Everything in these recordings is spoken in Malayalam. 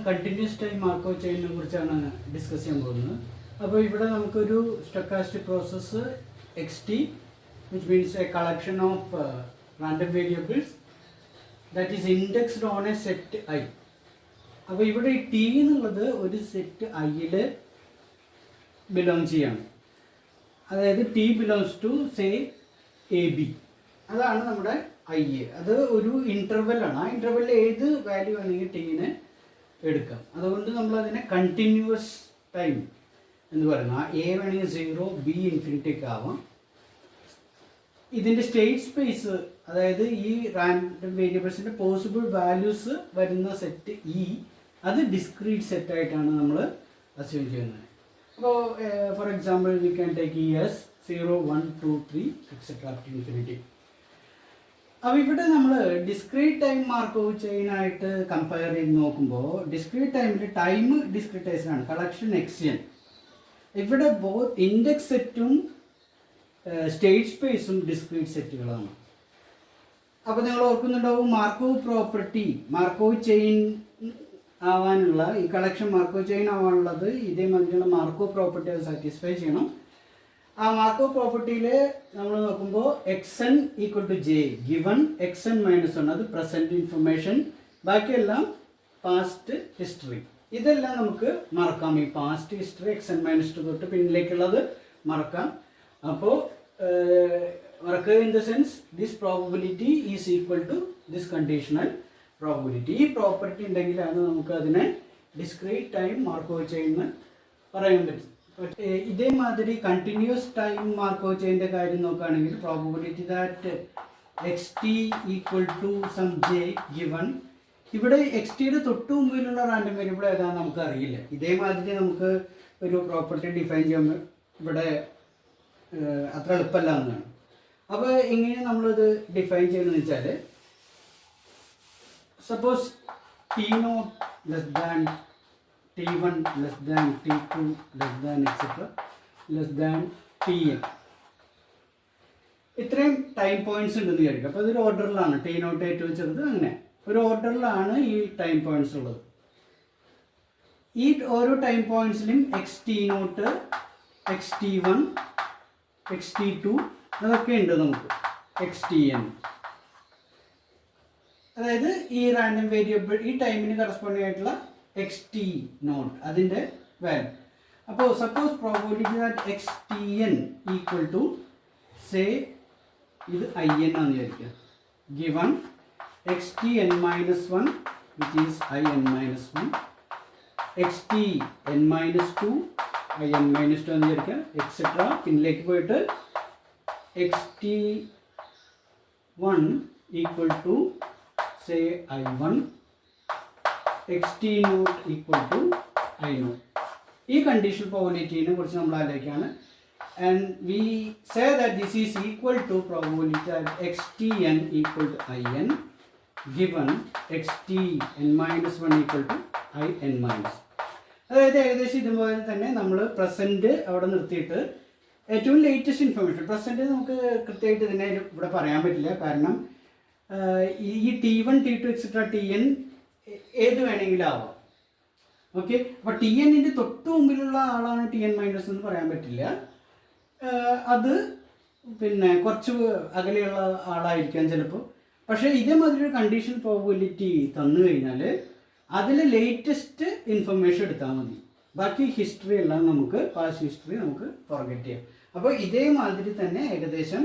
കണ്ടിന്യൂസ് ടൈം മാർക്കോ ചെയിനിനെ കുറിച്ചാണ് ഡിസ്കസ് ചെയ്യാൻ പോകുന്നത്. അപ്പോൾ ഇവിടെ നമുക്കൊരു stochastic process XT, which means a collection of random variables that is indexed on a set I. അപ്പോൾ ഇവിടെ ഈ T എന്നുള്ളത് ഒരു സെറ്റ് Iയിൽ ബിലോങ് ചെയ്യാണ്. അതായത് T belongs to say AB. അതാണ് നമ്മുടെ I. അത് ഒരു ഇൻ്റർവെല്ലാണ്. ആ ഇൻ്റർവെല്ലിൽ ഏത് വാല്യൂ വേണമെങ്കിൽ ടീന് എടുക്കാം. അതുകൊണ്ട് നമ്മളതിനെ കണ്ടിന്യൂസ് ടൈം എന്ന് പറയുന്നത്. ആ എ വേണമെങ്കിൽ 0, B ഇൻഫിനിറ്റിക്ക് ആവാം. ഇതിൻ്റെ സ്റ്റേറ്റ് സ്പേസ്, അതായത് ഈ റാൻഡം വേരിയബിൾസിൻ്റെ പോസിബിൾ വാല്യൂസ് വരുന്ന സെറ്റ് E, അത് ഡിസ്ക്രീറ്റ് സെറ്റായിട്ടാണ് നമ്മൾ അസ്യൂം ചെയ്യുന്നത്. അപ്പോൾ for example we can take ES 0, 1, 2, 3 etcetera up to infinity. അപ്പോൾ ഇവിടെ നമ്മൾ ഡിസ്ക്രീറ്റ് ടൈം മാർക്കോ ചെയിനായിട്ട് കമ്പയർ ചെയ്ത് നോക്കുമ്പോൾ ഡിസ്ക്രീറ്റ് ടൈമിൽ ടൈം ഡിസ്ക്രീറ്റൈസ്ഡാണ്, കളക്ഷൻ XN. ഇവിടെ ബോത്ത് ഇൻഡെക്സ് സെറ്റും സ്റ്റേറ്റ് സ്പേസും ഡിസ്ക്രീറ്റ് സെറ്റുകളാണ്. അപ്പോൾ നിങ്ങൾ ഓർക്കുന്നുണ്ടാവും, മാർക്കോ പ്രോപ്പർട്ടി, മാർക്കോ ചെയിൻ ആവാനുള്ള, ഈ കളക്ഷൻ മാർക്കോ ചെയിൻ ആവാനുള്ളത് ഇതേമാതിരിയുള്ള മാർക്കോ പ്രോപ്പർട്ടി അത് സാറ്റിസ്ഫൈ ചെയ്യണം. ആ മാർക്കോ പ്രോപ്പർട്ടിയിൽ നമ്മൾ നോക്കുമ്പോൾ XN = J ഗിവൺ XN - 1, അത് പ്രസൻറ്റ് ഇൻഫർമേഷൻ, ബാക്കിയെല്ലാം പാസ്റ്റ് ഹിസ്റ്ററി. ഇതെല്ലാം നമുക്ക് മറക്കാം. ഈ പാസ്റ്റ് ഹിസ്റ്ററി XN - 2 തൊട്ട് പിന്നിലേക്കുള്ളത് മറക്കാം. അപ്പോൾ മറക്കുക in the sense this probability is equal to this conditional probability. ഈ പ്രോപ്പർട്ടി ഉണ്ടെങ്കിലാണ് നമുക്ക് അതിനെ ഡിസ്ക്രീറ്റ് ടൈം മാർക്കോ ചെയിൻ പറയാൻ പറ്റും. ഇതേമാതിരി കണ്ടിന്യൂസ് ടൈം മാർക്കോ ചെയിൻ്റെ കാര്യം നോക്കുകയാണെങ്കിൽ probability that XT = some J given. ഇവിടെ XTയുടെ തൊട്ട് മുമ്പിലുള്ള റാൻഡം വേരിയബിൾ ഏതാണെന്ന് നമുക്ക് അറിയില്ല. ഇതേമാതിരി നമുക്ക് ഒരു പ്രോപ്പർട്ടി ഡിഫൈൻ ചെയ്യുമ്പോൾ ഇവിടെ അത്ര എളുപ്പമല്ല എന്നാണ്. അപ്പോൾ എങ്ങനെ നമ്മളിത് ഡിഫൈൻ ചെയ്യുന്നത് വെച്ചാൽ, suppose T0 less than T1 less than T2 less than etc less than Tn. ഇത്രയും ടൈം പോയിന്റ്സ് ഉണ്ടെന്ന് വിചാരിക്കും. അപ്പോൾ ഇതൊരു ഓർഡറിലാണ്, T0 ഏറ്റവും ചെറുത്, അങ്ങനെ ഒരു ഓർഡറിലാണ് ഈ ടൈം പോയിന്റ്സ് ഉള്ളത്. ഈ ഓരോ ടൈം പോയിന്റ്സിലും XT0, XT1, XT2 അതൊക്കെ ഉണ്ട് നമുക്ക്, XTN. അതായത് ഈ റാൻഡം വേരിയബിൾ ഈ ടൈമിന് കറസ്പോണ്ടിങ് ആയിട്ടുള്ള XT0 അതിൻ്റെ വാല്യൂ. അപ്പോൾ suppose probability that XTN = say ഇത് IN ആണെന്ന് വിചാരിക്കുക, given XTN - 1 which is IN - 1, XTN - 2 IN - 2 എന്ന് വിചാരിക്കുക, എക്സെട്ര. പിന്നിലേക്ക് പോയിട്ട് XT1 = say I1, XT0 = I0. ഈ കണ്ടീഷൻ പ്രോബബിലിറ്റിനെ കുറിച്ച് നമ്മൾ ആലോചിക്കുകയാണ്. And we say that this is equal to probability that XTN = IN given XTN - 1 = IN-. അതായത് ഏകദേശം ഇതുപോലെ തന്നെ നമ്മൾ പ്രസൻറ്റ് അവിടെ നിർത്തിയിട്ട് ഏറ്റവും ലേറ്റസ്റ്റ് ഇൻഫർമേഷൻ, പ്രസൻറ്റ് നമുക്ക് കൃത്യമായിട്ട് ഇതിനെ ഇവിടെ പറയാൻ പറ്റില്ല. കാരണം ഈ T1, T2 എക്സെട്ര Tn ഏത് വേണമെങ്കിലും ആവാം. ഓക്കെ, അപ്പോൾ Tnൻ്റെ തൊട്ട് മുമ്പിലുള്ള ആളാണ് Tn- എന്ന് പറയാൻ പറ്റില്ല. അത് പിന്നെ കുറച്ച് അകലെയുള്ള ആളായിരിക്കാം ചിലപ്പോൾ. പക്ഷേ ഇതേമാതിരി ഒരു കണ്ടീഷൻ പ്രോബബിലിറ്റി തന്നു കഴിഞ്ഞാൽ അതിൽ ലേറ്റസ്റ്റ് ഇൻഫർമേഷൻ എടുത്താൽ മതി. ബാക്കി ഹിസ്റ്ററി എല്ലാം നമുക്ക്, പാസ്റ്റ് ഹിസ്റ്ററി നമുക്ക് ഫോർഗെറ്റ് ചെയ്യാം. അപ്പോൾ ഇതേമാതിരി തന്നെ ഏകദേശം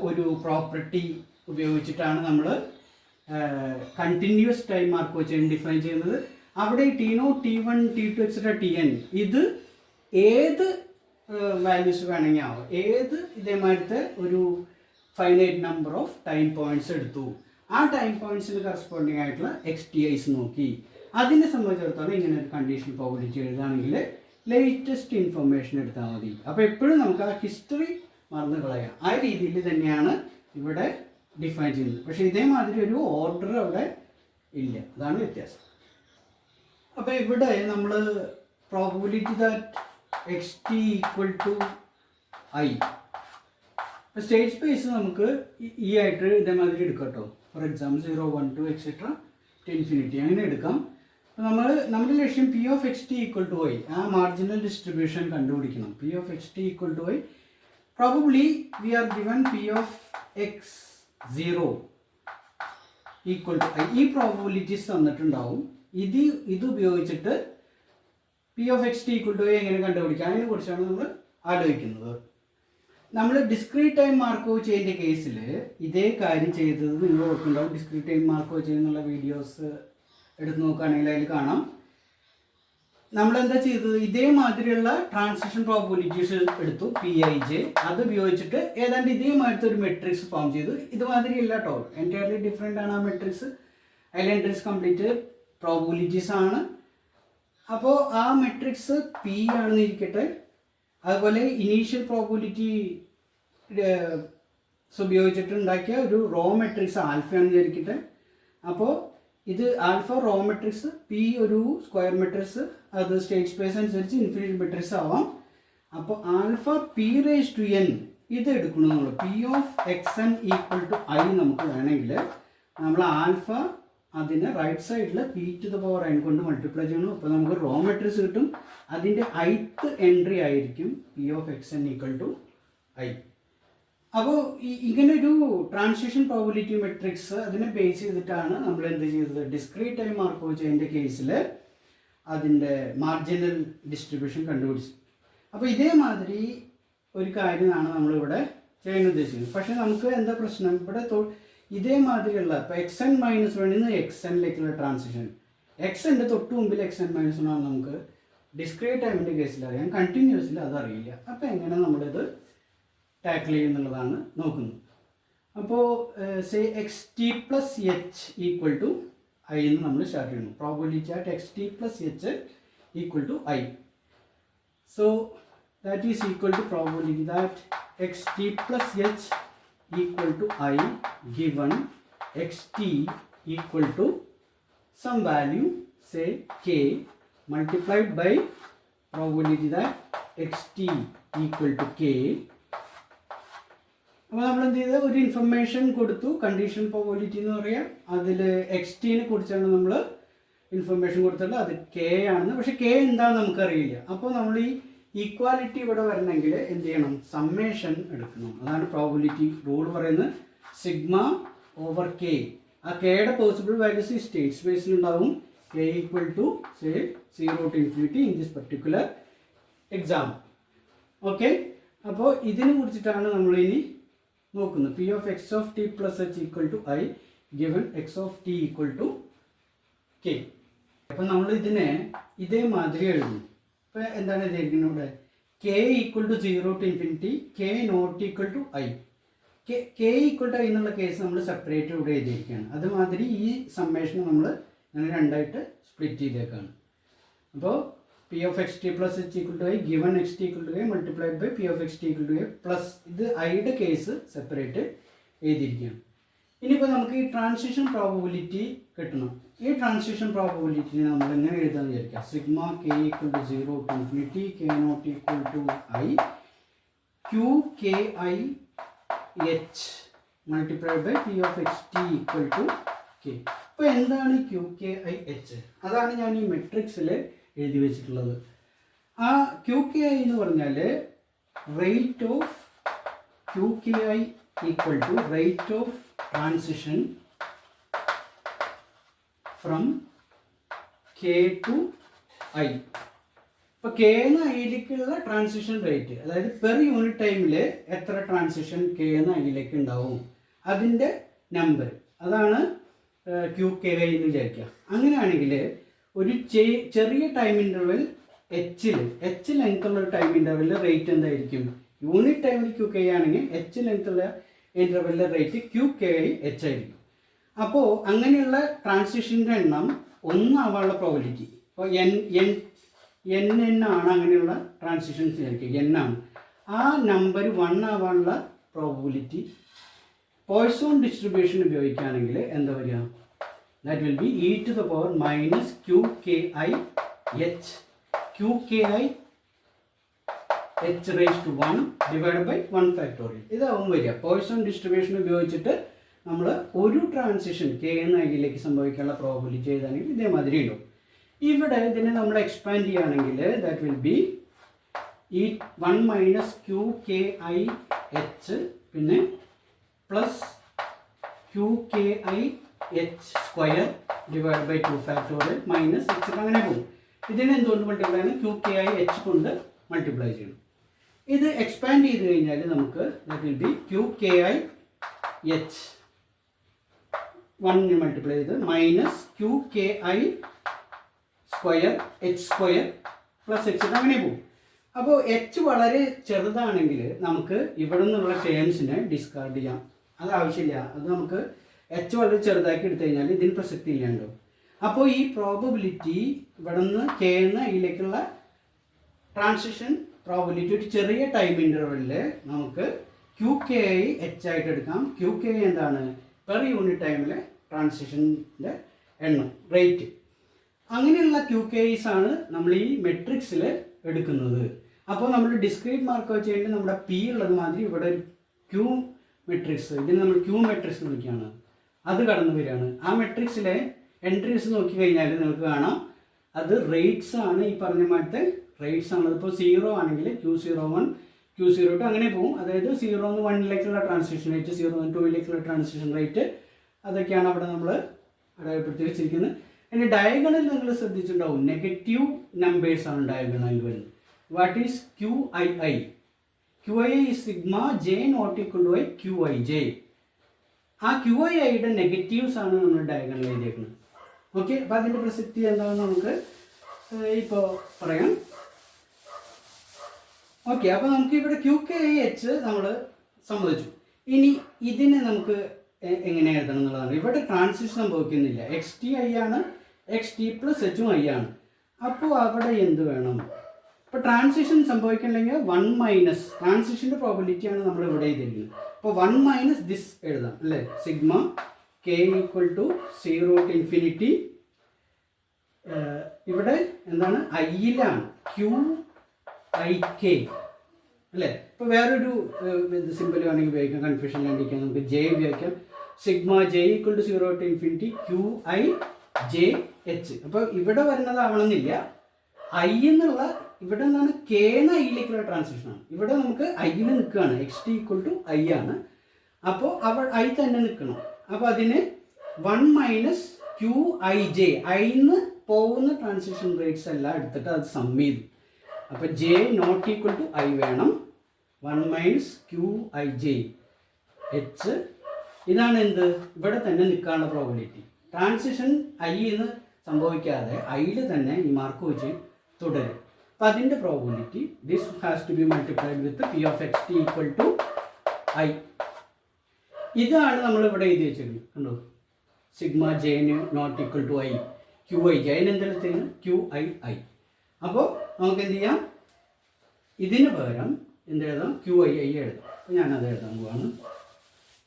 ഒരു പ്രോപ്പർട്ടി ഉപയോഗിച്ചിട്ടാണ് നമ്മൾ continuous time Marco chain define ചെയ്യുന്നത്. അവിടെ T0, T1, T2 etcetera Tn ഇത് ഏത് വാല്യൂസ് വേണമെങ്കിൽ ആവും, ഏത് ഇതേമാതിരത്തെ ഒരു finite number of time points എടുത്തു, ആ ടൈം പോയിന്റ്സിന് കറസ്പോണ്ടിങ് ആയിട്ടുള്ള XTIs നോക്കി അതിനെ സംബന്ധിച്ചിടത്തോളം ഇങ്ങനെ ഒരു കണ്ടീഷൻ പ്രോബബിലിറ്റി എഴുതുകയാണെങ്കിൽ ലേറ്റസ്റ്റ് ഇൻഫർമേഷൻ എടുത്താൽ മതി. അപ്പോൾ എപ്പോഴും നമുക്ക് ആ ഹിസ്റ്ററി മറന്നു കളയാം. ആ രീതിയിൽ തന്നെയാണ് ഇവിടെ ഡിഫൈൻ ചെയ്യുന്നത്. പക്ഷേ ഇതേമാതിരി ഒരു ഓർഡർ അവിടെ ഇല്ല, അതാണ് വ്യത്യാസം. അപ്പോൾ ഇവിടെ നമ്മൾ probability that XT = I, state space നമുക്ക് ഈ ആയിട്ട് ഇതേമാതിരി എടുക്കാം കേട്ടോ. For example 0, 1, 2 etcetera to infinity അങ്ങനെ എടുക്കാം. നമ്മുടെ ലക്ഷ്യം P of X T equal to Y, ആ മാർജിനൽ ഡിസ്ട്രിബ്യൂഷൻ കണ്ടുപിടിക്കണം. P of X T equal to Y, probably we are given P of X 0 equal to I. ഈ പ്രോബബിലിറ്റീസ് തന്നിട്ടുണ്ടാവും. ഇത് ഉപയോഗിച്ചിട്ട് P of X T equal to Y എങ്ങനെ കണ്ടുപിടിക്കാം, അതിനെ കുറിച്ചാണ് നമ്മൾ ആലോചിക്കുന്നത്. നമ്മൾ ഡിസ്ക്രീറ്റ് ടൈം മാർക്കോവ് ചെയിൻ്റെ കേസിൽ ഇതേ കാര്യം ചെയ്തത് നിങ്ങൾ ഓർക്കുന്നുണ്ടാവും. ഡിസ്ക്രീറ്റ് ടൈം മാർക്കോവ് ചെയ്യുന്നുള്ള വീഡിയോസ് എടുത്ത് നോക്കുകയാണെങ്കിൽ അതിൽ കാണാം. നമ്മളെന്താ ചെയ്തത്, ഇതേമാതിരിയുള്ള ട്രാൻസിഷൻ പ്രോബബിലിറ്റീസ് എടുത്തു, പി ഐ ജെ. അത് ഉപയോഗിച്ചിട്ട് ഏതാണ്ട് ഇതേമാതിരത്തെ ഒരു മെട്രിക്സ് ഫോം ചെയ്തു. ഇതുമാതിരിയല്ല കേട്ടോ, എൻറ്റയർലി ഡിഫറെൻ്റ് ആണ് ആ മെട്രിക്സ്. അതിൽ എൻട്രീസ് കംപ്ലീറ്റ് പ്രോബബിലിറ്റീസ് ആണ്. അപ്പോൾ ആ മെട്രിക്സ് പി ആണെന്ന് ഇരിക്കട്ടെ. അതുപോലെ ഇനീഷ്യൽ പ്രോബബിലിറ്റി ഉപയോഗിച്ചിട്ട് ഉണ്ടാക്കിയ ഒരു റോ മെട്രിക്സ് ആൽഫയാണെന്ന് വിചാരിക്കട്ടെ. അപ്പോൾ ഇത് ആൽഫ റോ മെട്രിക്സ്, പി ഒരു സ്ക്വയർ മെട്രിക്സ്, അത് സ്റ്റേറ്റ് സ്പേസ് അനുസരിച്ച് ഇൻഫിനിറ്റ് മെട്രിക്സ് ആവാം. അപ്പോൾ alpha P raise to N ഇത് എടുക്കണം നമ്മൾ. P of X N equal to I നമുക്ക് വേണമെങ്കിൽ നമ്മൾ ആൽഫ അതിനെ റൈറ്റ് സൈഡിൽ P to the power N കൊണ്ട് മൾട്ടിപ്ലൈ ചെയ്യണം. അപ്പോൾ നമുക്ക് റോ മെട്രിക്സ് കിട്ടും. അതിൻ്റെ ith എൻട്രി ആയിരിക്കും P of X N equal to I. അപ്പോൾ ഇങ്ങനൊരു ട്രാൻസിഷൻ പ്രോബബിലിറ്റി മെട്രിക്സ് അതിനെ ബേസ് ചെയ്തിട്ടാണ് നമ്മൾ എന്ത് ചെയ്തത്, ഡിസ്ക്രീറ്റ് ടൈം മാർക്കോവ് ചെയിൻ്റെ കേസിൽ അതിൻ്റെ മാർജിനൽ ഡിസ്ട്രിബ്യൂഷൻ കണ്ടുപിടിച്ചത്. അപ്പോൾ ഇതേമാതിരി ഒരു കാര്യമാണ് നമ്മളിവിടെ ചെയ്യാൻ ഉദ്ദേശിക്കുന്നത്. പക്ഷേ നമുക്ക് എന്താ പ്രശ്നം, ഇവിടെ ഇതേമാതിരിയുള്ള ഇപ്പോൾ എക്സ് എൻ മൈനസ് വണ്ണിന്ന് എക്സ് എന്നിലേക്കുള്ള ട്രാൻസിഷൻ, എക്സ് എൻ്റെ തൊട്ട് മുമ്പിൽ എക്സ് എൻ മൈനസ് വൺ ആണ് നമുക്ക് ഡിസ്ക്രീറ്റ് ടൈമിൻ്റെ കേസിൽ അറിയാം, കണ്ടിന്യൂസിൽ അതറിയില്ല. അപ്പോൾ എങ്ങനെ നമ്മളിത് ടാക്കിൾ ചെയ്യുന്നുള്ളതാണ് നോക്കുന്നത്. അപ്പോൾ say X T plus H equal to I എന്ന് നമ്മൾ സ്റ്റാർട്ട് ചെയ്യുന്നു. Probability at X T plus H equal to I. So that is equal to probability that X T plus H equal to I given xt equal to some value, say k, multiplied by probability that xt equal to k. അപ്പോൾ നമ്മൾ എന്ത് ചെയ്താൽ ഒരു ഇൻഫർമേഷൻ കൊടുത്തു, കണ്ടീഷൻ പ്രോബബിലിറ്റി എന്ന് പറയാം. അതിൽ എക്സ് ടീനെ കുറിച്ചാണ് നമ്മൾ ഇൻഫർമേഷൻ കൊടുത്തിട്ടുള്ളത്, അത് കെ ആണെന്ന്. പക്ഷെ കെ എന്താണെന്ന് നമുക്കറിയില്ല. അപ്പോൾ നമ്മൾ ഈ ഈക്വാലിറ്റി ഇവിടെ വരണമെങ്കിൽ എന്ത് ചെയ്യണം, സമ്മേഷൻ എടുക്കണം. അതാണ് പ്രോബബിലിറ്റി റൂൾ പറയുന്നത്. സിഗ്മ ഓവർ കെ, ആ കെയുടെ പോസിബിൾ വാല്യൂസ് ഈ സ്റ്റേറ്റ് സ്പേസിൽ ഉണ്ടാവും. K equal to say 0 to infinity in this particular exam. Okay, അപ്പോൾ ഇതിനെ കുറിച്ചിട്ടാണ് നമ്മളിനി നോക്കുന്നത്. P of X of T plus H equal to I given X of T equal to K. അപ്പം നമ്മൾ ഇതിനെ ഇതേമാതിരി എഴുതും. ഇപ്പോൾ എന്താണ് എഴുതിയിരിക്കുന്നത് ഇവിടെ, K equal to 0 to infinity, K not equal to I. K equal to I എന്നുള്ള കേസ് നമ്മൾ സെപ്പറേറ്റ് ഇവിടെ എഴുതിയിരിക്കുകയാണ്. അതുമാതിരി ഈ സമ്മേഷൻ നമ്മൾ ഇങ്ങനെ രണ്ടായിട്ട് സ്പ്ലിറ്റ് ചെയ്തേക്കാണ്. അപ്പോൾ P of X T plus H equal to I given X T equal to I multiplied by P of X T equal to I plus ഇത് ഐയുടെ കേസ് സെപ്പറേറ്റ് എഴുതിയിരിക്കുകയാണ്. ഇനിയിപ്പോൾ നമുക്ക് ഈ ട്രാൻസിഷൻ പ്രോബബിലിറ്റി കിട്ടണം. ഈ ട്രാൻസിഷൻ പ്രോബബിലിറ്റി നമ്മൾ എങ്ങനെ എഴുതാമെന്ന് വിചാരിക്കാം. Sigma K equal to 0 to infinity, K not equal to I, Q K I H multiplied by P of X T equal to K. ഇപ്പോൾ എന്താണ് ക്യൂ കെ ഐ എച്ച്? അതാണ് ഞാൻ ഈ മെട്രിക്സിൽ എഴുതി വെച്ചിട്ടുള്ളത്. ആ ക്യൂ കെ ഐ എന്ന് പറഞ്ഞാൽ rate of Q K I equal to rate of transition from K to I. ഇപ്പോൾ കെ എന്ന് ഐയിലേക്കുള്ള ട്രാൻസിഷൻ റേറ്റ്, അതായത് പെർ യൂണിറ്റ് ടൈമിൽ എത്ര ട്രാൻസിഷൻ കെ എന്ന് ഐയിലേക്ക് ഉണ്ടാവും അതിൻ്റെ നമ്പർ, അതാണ് ക്യൂ കെ ഐ എന്ന് വിചാരിക്കുക. അങ്ങനെയാണെങ്കിൽ ഒരു ചെറിയ ടൈം ഇൻ്റർവെൽ എച്ച് ലെങ്ത് ഉള്ള ഒരു ടൈം ഇൻ്റർവെല്ലിൽ റേറ്റ് എന്തായിരിക്കും? യൂണിറ്റ് ടൈമിൽ ക്യൂ കെ ആണെങ്കിൽ എച്ച് ലെങ്ത് ഉള്ള ഇൻ്റർവെല്ലിലെ rate Q K I H ആയിരിക്കും. അപ്പോൾ അങ്ങനെയുള്ള ട്രാൻസിഷൻ്റെ എണ്ണം 1 ആവാനുള്ള പ്രോബബിലിറ്റി, ഇപ്പോൾ എൻ ആണ് അങ്ങനെയുള്ള ട്രാൻസിഷൻസ് ആയിരിക്കും, എൻ ആണ്. ആ നമ്പർ 1 ആവാനുള്ള പ്രോബബിലിറ്റി പോയ്സോൺ ഡിസ്ട്രിബ്യൂഷൻ ഉപയോഗിക്കുകയാണെങ്കിൽ എന്താ വരിക? That will be E to the power minus Q K I H, Q K I H raise to 1 divide by 1 factorial. ഇതാവും വരിക. പോയ്സോൺ ഡിസ്ട്രിബ്യൂഷൻ ഉപയോഗിച്ചിട്ട് നമ്മൾ ഒരു ട്രാൻസിഷൻ കെ എന്ന ഐയിലേക്ക് സംഭവിക്കാനുള്ള പ്രോബബിലിറ്റി ചെയ്താണെങ്കിൽ ഇതേമാതിരി ഉണ്ടാവും. ഇവിടെ ഇതിനെ നമ്മൾ എക്സ്പാൻഡ് ചെയ്യുകയാണെങ്കിൽ ദാറ്റ് വിൽ ബി ഈ 1 minus Q K I H പിന്നെ plus Q K I H square divide by 2 factorial minus H അങ്ങനെ പോകും. ഇതിനെ എന്തുകൊണ്ട് മൾട്ടിപ്ലൈ ചെയ്യണം? ക്യൂ കെ ഐ എച്ച് കൊണ്ട് മൾട്ടിപ്ലൈ ചെയ്യണം. ഇത് എക്സ്പാൻഡ് ചെയ്ത് കഴിഞ്ഞാൽ നമുക്ക് that will be Q K I H 1 multiply ചെയ്ത് minus Q K I square H square plus H അങ്ങനെ പോകും. അപ്പോൾ എച്ച് വളരെ ചെറുതാണെങ്കിൽ നമുക്ക് ഇവിടെ നിന്നുള്ള ടേംസിനെ ഡിസ്കാർഡ് ചെയ്യാം, അത് ആവശ്യമില്ല. അത് നമുക്ക് എച്ച് വളരെ ചെറുതാക്കി എടുത്തു കഴിഞ്ഞാൽ ഇതിന് പ്രസക്തി ഇല്ലാണ്ടോ. അപ്പോൾ ഈ പ്രോബബിലിറ്റി ഇവിടെ നിന്ന് കെ എന്ന ഇതിലേക്കുള്ള ട്രാൻസിഷൻ പ്രോബബിലിറ്റി ഒരു ചെറിയ ടൈം ഇൻ്റർവെല്ലിൽ നമുക്ക് ക്യൂ കെ ഐ എച്ച് ആയിട്ട് എടുക്കാം. ക്യൂ കെ ഐ എന്താണ്? പെർ യൂണിറ്റ് ടൈമിലെ ട്രാൻസിഷൻ്റെ എണ്ണം, റേറ്റ്. അങ്ങനെയുള്ള ക്യൂ കെ ഐസ് ആണ് നമ്മൾ ഈ മെട്രിക്സിൽ എടുക്കുന്നത്. അപ്പോൾ നമ്മൾ ഡിസ്ക്രീറ്റ് മാർക്ക് വെച്ച് കഴിഞ്ഞാൽ നമ്മുടെ പി ഉള്ളത് മാതിരി ഇവിടെ ഒരു ക്യൂ മെട്രിക്സ്, ഇതിന് നമ്മൾ ക്യൂ മെട്രിക്സ് എന്ന് വിളിക്കുകയാണ്, അത് കടന്നു വരികയാണ്. ആ മെട്രിക്സിലെ എൻട്രീസ് നോക്കി കഴിഞ്ഞാൽ നിങ്ങൾക്ക് കാണാം അത് റേറ്റ്സ് ആണ്. ഈ പറഞ്ഞ മാറ്റത്തെ റേറ്റ്സ് ആണ്. അതിപ്പോൾ 0 ആണെങ്കിൽ Q01 Q02 അങ്ങനെ പോകും. അതായത് 0 നിന്ന് 1ലേക്കുള്ള ട്രാൻസിഷൻ റേറ്റ്, 0 നിന്ന് 2ലേക്കുള്ള ട്രാൻസിഷൻ റേറ്റ്, അതൊക്കെയാണ് അവിടെ നമ്മൾ അടയാളപ്പെടുത്തി വെച്ചിരിക്കുന്നത്. ഇനി ഡയഗണൽ നിങ്ങൾ ശ്രദ്ധിച്ചിട്ടുണ്ടാവും, നെഗറ്റീവ് നമ്പേഴ്സാണ് ഡയഗണൽ വരുന്നത്. What is QII? QII is sigma j not equal to QIJ. ആ QIIയുടെ നെഗറ്റീവ്സ് ആണ് നമ്മൾ ഡയഗണൽ എഴുതിയേക്കുന്നത്. ഓക്കെ, അപ്പോൾ അതിൻ്റെ പ്രസക്തി എന്താണെന്ന് നമുക്ക് ഇപ്പോൾ പറയാം. ഓക്കെ, അപ്പോൾ നമുക്ക് ഇവിടെ QKIH നമ്മൾ സമ്മതിച്ചു. ഇനി ഇതിനെ നമുക്ക് എങ്ങനെ എഴുതണം എന്നുള്ളതാണ്. ഇവിടെ ട്രാൻസിഷൻ സംഭവിക്കുന്നില്ല, XTI ആണ്, XT പ്ലസ് H I ആണ്. അപ്പോൾ അവിടെ എന്ത് വേണം? ഇപ്പോൾ ട്രാൻസിഷൻ സംഭവിക്കണമെങ്കിൽ 1 മൈനസ് ട്രാൻസിഷൻ്റെ പ്രോബിലിറ്റിയാണ് നമ്മൾ ഇവിടെ എഴുതിയിരിക്കുന്നത്. അപ്പോൾ 1 മൈനസ് ദിസ് എഴുതാം അല്ലേ, sigma K equal to 0 to infinity. ഇവിടെ എന്താണ്? ഐയിലാണ് QIK അല്ലേ. ഇപ്പോൾ വേറൊരു സിമ്പിൾ വേണമെങ്കിൽ ഉപയോഗിക്കാം, കൺഫ്യൂഷൻ ഇല്ലാണ്ടിരിക്കാൻ നമുക്ക് J ഉപയോഗിക്കാം. Sigma J equal to 0 to infinity QIJH. അപ്പോൾ ഇവിടെ വരുന്നതാവണമെന്നില്ല, ഐ എന്നുള്ള ഇവിടെ എന്താണ്? കെ എന്ന ഐയിലേക്കുള്ള ട്രാൻസിഷനാണ്. ഇവിടെ നമുക്ക് ഐയിൽ നിൽക്കുകയാണ്, XT ഈക്വൽ ടു ഐ ആണ്. അപ്പോൾ ഐ തന്നെ നിൽക്കണം. അപ്പോൾ അതിന് 1 മൈനസ് QIJ, ഐന്ന് പോകുന്ന ട്രാൻസിഷൻ റേറ്റ്സ് എല്ലാം എടുത്തിട്ട് അത് സം ചെയ്തു. അപ്പോൾ J not equal to I വേണം. 1 മൈനസ് QIJ H. ഇതാണ് എന്ത്? ഇവിടെ തന്നെ നിൽക്കാനുള്ള പ്രോബിലിറ്റി. ട്രാൻസിഷൻ ഐന്ന് സംഭവിക്കാതെ ഐയിൽ തന്നെ ഈ മാർക്ക് വെച്ച് തുടരും. അപ്പോൾ അതിൻ്റെ probability this has to be multiplied with P of XT equal to I. ഇതാണ് നമ്മൾ ഇവിടെ എഴുതി വെച്ചിരുന്നത്, കണ്ടോ? Sigma J not equal to I QIJ, അതിനെന്തെടുത്തിന് QII. അപ്പോൾ നമുക്ക് എന്ത് ചെയ്യാം? ഇതിന് പകരം എന്തെഴുതാം? QII എഴുതാം. ഞാനത് എഴുതാൻ പോവാണ്.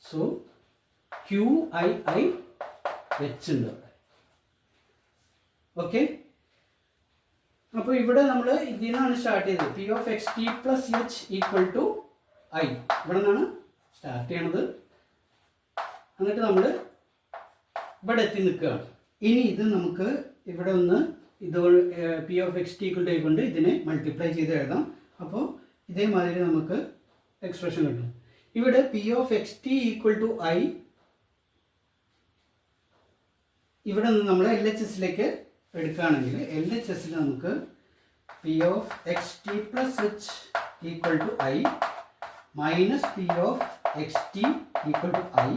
സോ QII H ഉണ്ട് അവിടെ. ഓക്കെ, അപ്പോൾ ഇവിടെ നമ്മൾ ഇതിൽ നിന്നാണ് സ്റ്റാർട്ട് ചെയ്തത്. P of XT plus H equal to I, ഇവിടെ നിന്നാണ് സ്റ്റാർട്ട് ചെയ്യണത്. എന്നിട്ട് നമ്മൾ ഇവിടെ എത്തി നിൽക്കുകയാണ്. ഇനി ഇത് നമുക്ക് ഇവിടെ ഒന്ന് ഇത് P of XT equal to I കൊണ്ട് ഇതിനെ മൾട്ടിപ്ലൈ ചെയ്ത് എഴുതാം. അപ്പോൾ ഇതേമാതിരി നമുക്ക് എക്സ്പ്രഷൻ കിട്ടും. ഇവിടെ P of XT equal to I ഇവിടെ നിന്ന് നമ്മൾ LHSലേക്ക് എടുക്കുകയാണെങ്കിൽ LHSൽ നമുക്ക് P of XT plus H equal to I minus P of XT equal to I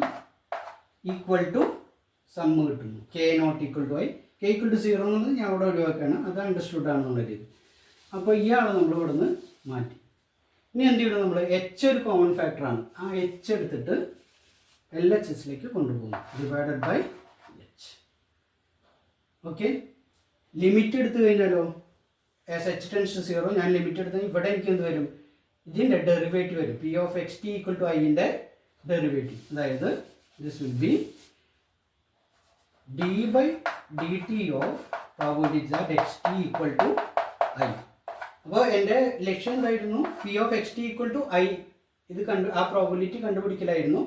equal to sum കിട്ടുന്നു. K not equal to I. K equal to 0 എന്നുള്ളത് ഞാൻ അവിടെ ഒഴിവാക്കുകയാണ്, അത് അണ്ടർസ്റ്റുഡ് ആണെന്നുള്ള രീതി. അപ്പോൾ ഇയാളെ നമ്മൾ ഇവിടെ നിന്ന് മാറ്റി. ഇനി എന്ത് ചെയ്യണം? നമ്മൾ H ഒരു കോമൺ ഫാക്ടറാണ്, ആ H എടുത്തിട്ട് LHSലേക്ക് കൊണ്ടുപോകും, divided by H. Okay, limit എടുത്തു കഴിഞ്ഞാലോ ആസ് H ടെൻസ് ടു 0 ഞാൻ ലിമിറ്റ് എടുത്താൽ ഇവിടെ എനിക്ക് എന്ത് വരും? ഇതിൻ്റെ ഡെറിവേറ്റീവ് വരും. P of XT equal to ഐൻ്റെ ഡെറിവേറ്റീവ്, അതായത് this will be d by dt of probability that XT equal to I. അപ്പോൾ എൻ്റെ ലക്ഷ്യം എന്തായിരുന്നു? P of XT equal to I ഇത് ആ പ്രോബിലിറ്റി കണ്ടുപിടിക്കലായിരുന്നു.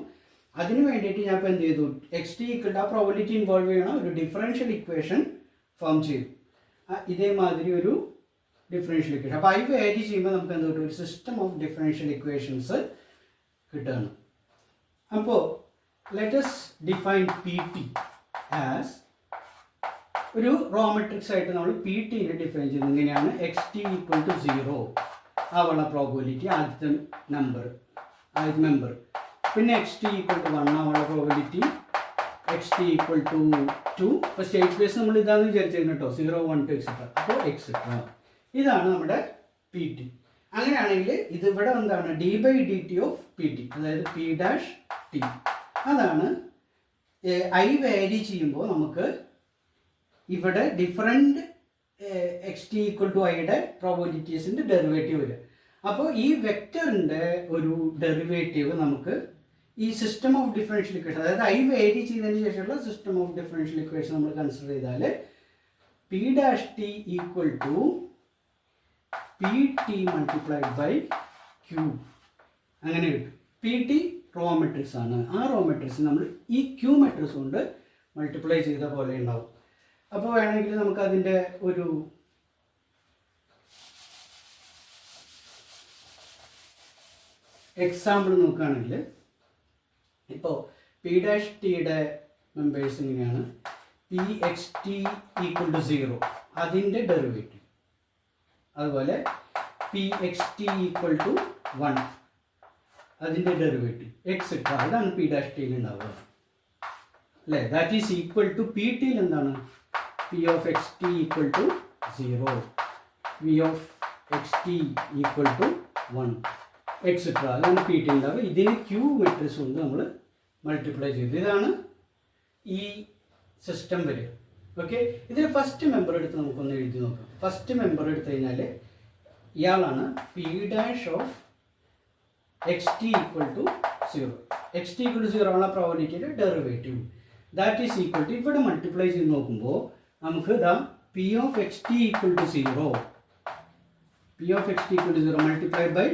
അതിന് വേണ്ടിയിട്ട് ഞാൻ ഇപ്പോൾ എന്ത് ചെയ്തു? XT ഈക്വൽ ടു ആ പ്രോബിലിറ്റി ഇൻവോൾവ് ചെയ്യണം ഒരു ഡിഫറൻഷ്യൽ ഇക്വേഷൻ ഫോം ചെയ്തു. ഇതേമാതിരി ഒരു ഡിഫറൻഷ്യൽ ഇക്വേഷൻ. അപ്പോൾ ഐ വാരി ചെയ്യുമ്പോൾ നമുക്ക് എന്ത് കിട്ടും? ഒരു സിസ്റ്റം ഓഫ് ഡിഫറൻഷ്യൽ ഇക്വേഷൻസ് കിട്ടുകയാണ്. അപ്പോൾ let's define P T as ഒരു റോ മെട്രിക്സ് ആയിട്ട് നമ്മൾ പി ടിനെ ഡിഫൈൻ ചെയ്യുന്നത് ഇങ്ങനെയാണ്. എക്സ് ടി ഈക്വൽ ടു 0 ആവുള്ള പ്രോബിലിറ്റി ആദ്യത്തെ മെമ്പർ. പിന്നെ എക്സ് ടി ഈക്വൽ ടു 1 ആവുള്ള probability, X T equal to 2. ഇപ്പോൾ സ്റ്റേറ്റ് സ്പേസ് നമ്മൾ ഇതാണെന്ന് വിചാരിച്ചിരുന്നു കേട്ടോ, 0, 1, 2 എക്സെട്ര. അപ്പോൾ എക്സെട്ര ഇതാണ് നമ്മുടെ പി ടി. അങ്ങനെയാണെങ്കിൽ ഇത് ഇവിടെ എന്താണ്? D by D T of P T, അതായത് പി ഡാഷ് ടി. അതാണ് ഐ വാരി ചെയ്യുമ്പോൾ നമുക്ക് ഇവിടെ different X T equal to ഐയുടെ പ്രോബിലിറ്റീസിൻ്റെ ഡെറിവേറ്റീവ് വരും. അപ്പോൾ ഈ വെക്ടറിൻ്റെ ഒരു ഡെറിവേറ്റീവ് നമുക്ക് ഈ സിസ്റ്റം ഓഫ് ഡിഫറൻഷ്യൽ ഇക്വേഷൻ, അതായത് ഐ വേരി ചെയ്തതിന് ശേഷമുള്ള സിസ്റ്റം ഓഫ് ഡിഫറൻഷ്യൽ ഇക്വേഷൻ നമ്മൾ കൺസിഡർ ചെയ്താൽ P dash T equal to P T multiplied by Q അങ്ങനെ കിട്ടും. പി ടി റോ മെട്രിക്സ് ആണ്. ആ റോ മെട്രിക്സ് നമ്മൾ ഈ ക്യൂ മെട്രിക്സ് കൊണ്ട് മൾട്ടിപ്ലൈ ചെയ്ത പോലെ ഉണ്ടാവും. അപ്പോൾ വേണമെങ്കിൽ നമുക്ക് അതിൻ്റെ ഒരു എക്സാമ്പിൾ നോക്കുകയാണെങ്കിൽ, ഇപ്പോൾ പി ഡാഷ് ടിയുടെ മെമ്പേഴ്സ് ഇങ്ങനെയാണ്. P X T equal to 0 അതിൻ്റെ ഡെറിവേറ്റീവ്, അതുപോലെ P X T equal to 1 അതിൻ്റെ ഡെറിവേറ്റീവ് എക്സെട്ര. ഇതാണ് പി ഡാഷ് ടിയിൽ ഉണ്ടാവുക അല്ലേ. That is equal to P ടിയിൽ എന്താണ്? P of X T equal to 0, P of X T equal to 1 etcetera. അതാണ് പി ടി ഉണ്ടാവുക. ഇതിന് ക്യൂ മെട്രിക്സ് കൊണ്ട് നമ്മൾ മൾട്ടിപ്ലൈ ചെയ്തു. ഇതാണ് ഈ സിസ്റ്റം വരിക. ഓക്കെ, ഇതിൽ ഫസ്റ്റ് മെമ്പർ എടുത്ത് നമുക്കൊന്ന് എഴുതി നോക്കാം. ഫസ്റ്റ് മെമ്പർ എടുത്തു കഴിഞ്ഞാൽ ഇയാളാണ് P dash of X T equal to 0. X T equal to 0 ആണ് പ്രോബിലിറ്റിയുടെ derivative. That is equal to ഇവിടെ മൾട്ടിപ്ലൈ ചെയ്ത് നോക്കുമ്പോൾ നമുക്ക് ഇതാ P of X T equal to 0, P of X T equal to 0 multiplied by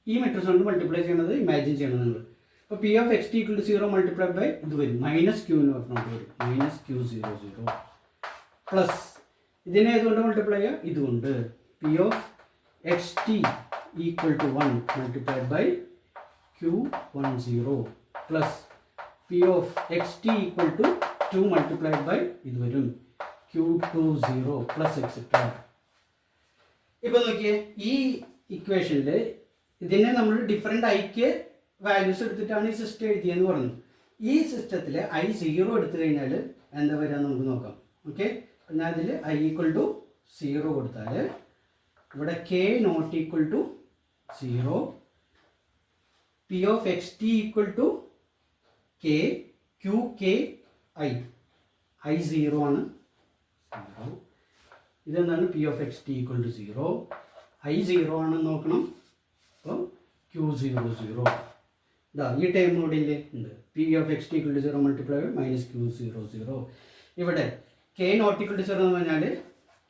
ഈ മെട്രിക്സ് കൊണ്ട് മൾട്ടിപ്ലൈ ചെയ്യണത് ഇമാജിൻ ചെയ്യണം നിങ്ങൾ. അപ്പോൾ P of X T equal to 0 multiplied by ഇത് വരും മൈനസ് ക്യൂ എന്ന് പറഞ്ഞാൽ വരും മൈനസ് ക്യൂ 0 പ്ലസ് ഇതിനെ ഏതുകൊണ്ട് മൾട്ടിപ്ലൈ ചെയ്യുക? ഇതുകൊണ്ട് P of X T equal to 1 multiplied by Q 10 plus P of X T equal to 2 multiplied by ഇത് വരും Q20 പ്ലസ് എക്സെട്ര. ഇപ്പോൾ നോക്കിയേ, ഈ ഇക്വേഷനിൽ ഇതിനെ നമ്മൾ ഡിഫറെൻ്റ് ഐക്ക് വാല്യൂസ് എടുത്തിട്ടാണ് ഈ സിസ്റ്റം എഴുതിയെന്ന് പറഞ്ഞു. ഈ സിസ്റ്റത്തിൽ ഐ 0 എടുത്തു കഴിഞ്ഞാൽ എന്താ വരിക നമുക്ക് നോക്കാം. ഓക്കെ, ഞാൻ ഇതിൽ ഐ ഈക്വൽ ടു 0 കൊടുത്താൽ ഇവിടെ K not equal to 0, P of X T equal to K, Q K I 0 ആണ്. ഇതെന്താണ്? P of X T equal to 0, I 0 ആണെന്ന് നോക്കണം. അപ്പോൾ Q00 ഇതാ ഈ ടൈം കൂടെ ഇല്ലേ ഉണ്ട്. P of X T equal to 0 multiply by minus Q00. ഇവിടെ കെ നോട്ട് ഈക്വൽ ടു 0 എന്ന് പറഞ്ഞാൽ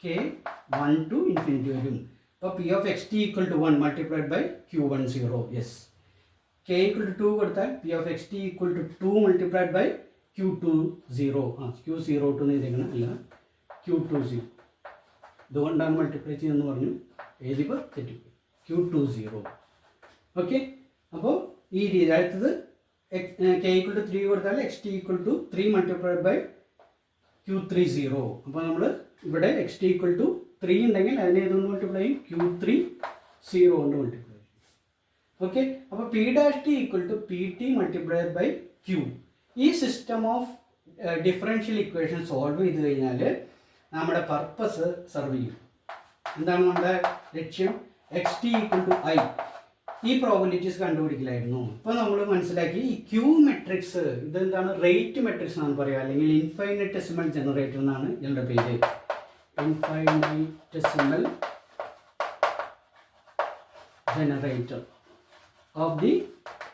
കെ 1 ടു ഇൻഫിനിറ്റി വരും. അപ്പോൾ P of X T equal to 1 multiplied by Q10. Yes, K equal to 2 കൊടുത്താൽ P of X T equal to 2 multiplied by Q20. Q02 എന്ന് എഴുതിക്കണം, അല്ല Q20. ഇതുകൊണ്ടാണ് മൾട്ടിപ്ലൈ ചെയ്യുമെന്ന് പറഞ്ഞു, എഴുതിപ്പോൾ തെറ്റി. Q20. ഓക്കെ, അപ്പോൾ ഈ രീതി. അടുത്തത് കെ ഈക്വൽ ടു 3 കൊടുത്താൽ X T equal to 3 multiplied by Q30. അപ്പോൾ നമ്മൾ ഇവിടെ എക്സ് ടി ഈക്വൽ ടു 3 ഉണ്ടെങ്കിൽ അതിനെ ഏതുകൊണ്ട് മൾട്ടിപ്ലൈ ചെയ്യും? Q30 കൊണ്ട് മൾട്ടിപ്ലൈ ചെയ്യും. ഓക്കെ, അപ്പോൾ P dash T equal to P T multiplied by Q. ഈ system of differential equation solve ചെയ്ത് കഴിഞ്ഞാൽ നമ്മുടെ പർപ്പസ് സെർവ് ചെയ്യും. എന്താണ് നമ്മുടെ ലക്ഷ്യം? X T equal to I, ഈ പ്രോബിലിറ്റീസ് കണ്ടുപിടിക്കലായിരുന്നു. ഇപ്പോൾ നമ്മൾ മനസ്സിലാക്കി ഈ ക്യൂ മെട്രിക്സ് ഇതെന്താണ്? റേറ്റ് മെട്രിക്സ് എന്നാണ് പറയുക, അല്ലെങ്കിൽ ഇൻഫൈനൈറ്റസിമൽ ജനറേറ്റർ എന്നാണ് ഇതിൻ്റെ പേര്. Infinitesimal generator of the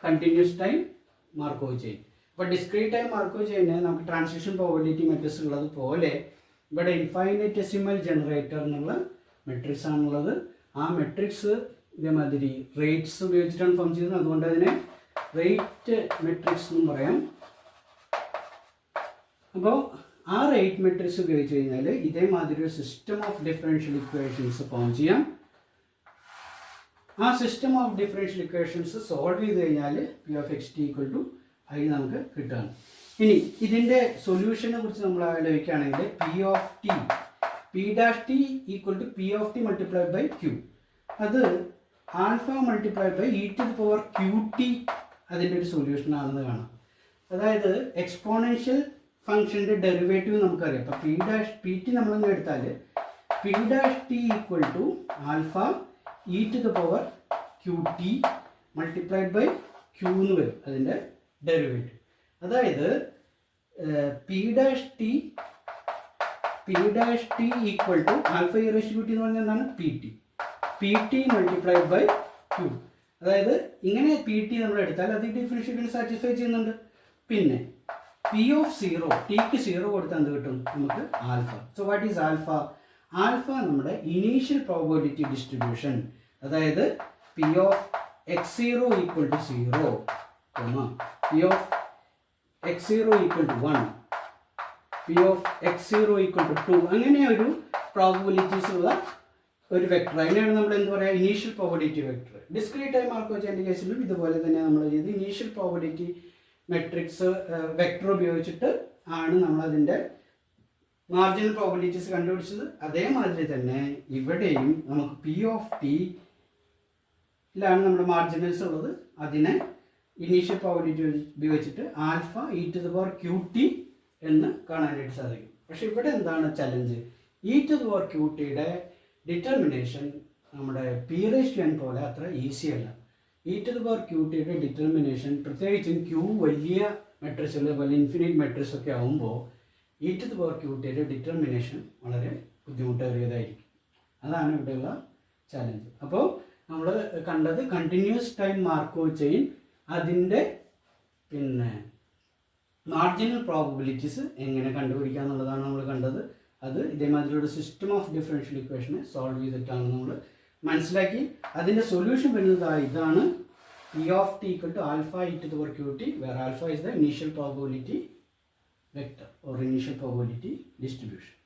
continuous time Markov chain. അപ്പോൾ ഡിസ്ക്രീറ്റ് ടൈം മാർക്കോവ് ചെയിന് നമുക്ക് ട്രാൻസിഷൻ പ്രോബിലിറ്റി മെട്രിക്സ് ഉള്ളത് പോലെ ഇവിടെ ഇൻഫൈനൈറ്റസിമൽ ജനറേറ്റർ എന്നുള്ള മെട്രിക്സ് ആണുള്ളത്. ആ മെട്രിക്സ് ഇതേമാതിരി റേറ്റ്സ് ഉപയോഗിച്ചിട്ടാണ് ഫോം ചെയ്തത്. അതുകൊണ്ട് അതിനെ റേറ്റ് മെട്രിക്സ് എന്നും പറയാം. അപ്പോൾ ആ റേറ്റ് മെട്രിക്സ് ഉപയോഗിച്ച് കഴിഞ്ഞാൽ ഇതേമാതിരി ഒരു system of differential equations form ചെയ്യാം. ആ system of differential equations solve ചെയ്ത് കഴിഞ്ഞാൽ P of X T equal to I നമുക്ക് കിട്ടുകയാണ്. ഇനി ഇതിൻ്റെ സൊല്യൂഷനെ കുറിച്ച് നമ്മൾ ആലോചിക്കുകയാണെങ്കിൽ P of T P dash T equal to P of T multiplied by Q, അത് alpha multiplied by e to the power Q T അതിൻ്റെ ഒരു സൊല്യൂഷൻ ആണെന്ന് കാണാം. അതായത് എക്സ്പോണൻഷ്യൽ ഫംഗ്ഷൻ്റെ ഡെറിവേറ്റീവ് നമുക്കറിയാം. അപ്പോൾ പി ടി നമ്മളൊന്ന് എടുത്താൽ P dash T equal to alpha e to the power Q T multiplied by Q എന്ന് വരും അതിൻ്റെ ഡെറിവേറ്റീവ്. അതായത് P dash T equal to alpha e raise to T എന്ന് പറഞ്ഞാൽ എന്താണ് P T multiplied by Q. അതായത് ഇങ്ങനെ പി ടി നമ്മൾ എടുത്താൽ അത് ഡിഫറൻഷ്യൽ സാറ്റിസ്ഫൈ ചെയ്യുന്നുണ്ട്. പിന്നെ പി ഓഫ് സീറോ ടിക്ക് സീറോ കൊടുത്താൽ എന്ത് കിട്ടും നമുക്ക് alpha. So what is alpha? Alpha നമ്മുടെ ഇനീഷ്യൽ പ്രോബബിലിറ്റി ഡിസ്ട്രിബ്യൂഷൻ. അതായത് P of X zero equal to zero, P of X zero equal to 1, P of X zero equal to 2, അങ്ങനെ ഒരു പ്രോബബിലിറ്റീസ് ഉള്ള ഒരു വെക്ടർ. അതിനാണ് നമ്മൾ എന്ത് പറയുക, initial probability vector. Discrete time മാർക്കോവച്ചിൻ്റെ കേസിലും ഇതുപോലെ തന്നെ നമ്മൾ ചെയ്ത് ഇനീഷ്യൽ പ്രോബബിലിറ്റി മെട്രിക്സ് വെക്ടർ ഉപയോഗിച്ചിട്ട് ആണ് നമ്മളതിൻ്റെ മാർജിനൽ പ്രോബബിലിറ്റീസ് കണ്ടുപിടിച്ചത്. അതേമാതിരി തന്നെ ഇവിടെയും നമുക്ക് പി ഓഫ് ടിയിലാണ് നമ്മുടെ മാർജിനൽസ് ഉള്ളത്. അതിനെ ഇനീഷ്യൽ പ്രോബബിലിറ്റി ഉപയോഗിച്ചിട്ട് alpha e to the power Q T എന്ന് കാണാനായിട്ട് സാധിക്കും. പക്ഷെ ഇവിടെ എന്താണ് challenge? E to the power Q ടിയുടെ ഡിറ്റർമിനേഷൻ നമ്മുടെ പി റേസ് ടു എൻ പോലെ അത്ര ഈസി അല്ല. E to the power Q ടിയുടെ ഡിറ്റർമിനേഷൻ പ്രത്യേകിച്ചും ക്യൂ വലിയ മെട്രിക്സുകൾ പോലെ ഇൻഫിനിറ്റ് മെട്രിക്സ് ഒക്കെ ആകുമ്പോൾ e to the power Q ടിയുടെ ഡിറ്റർമിനേഷൻ വളരെ ബുദ്ധിമുട്ടേറിയതായിരിക്കും. അതാണ് ഇവിടെയുള്ള ചലഞ്ച്. അപ്പോൾ നമ്മൾ കണ്ടത് കണ്ടിന്യൂസ് ടൈം മാർക്കോവ് ചെയിൻ, അതിൻ്റെ പിന്നെ മാർജിനൽ പ്രോബബിലിറ്റീസ് എങ്ങനെ കണ്ടുപിടിക്കുക എന്നുള്ളതാണ് നമ്മൾ കണ്ടത്. അത് ഇതേമാതിരിയുള്ള സിസ്റ്റം ഓഫ് ഡിഫറൻഷ്യൽ ഇക്വേഷനെ സോൾവ് ചെയ്തിട്ടാണ് നമ്മൾ മനസ്സിലാക്കി. അതിൻ്റെ സൊല്യൂഷൻ വരുന്നത് ഇതാണ്, P of T equal to alpha e to the power Q T, where alpha is the initial probability vector or initial probability distribution.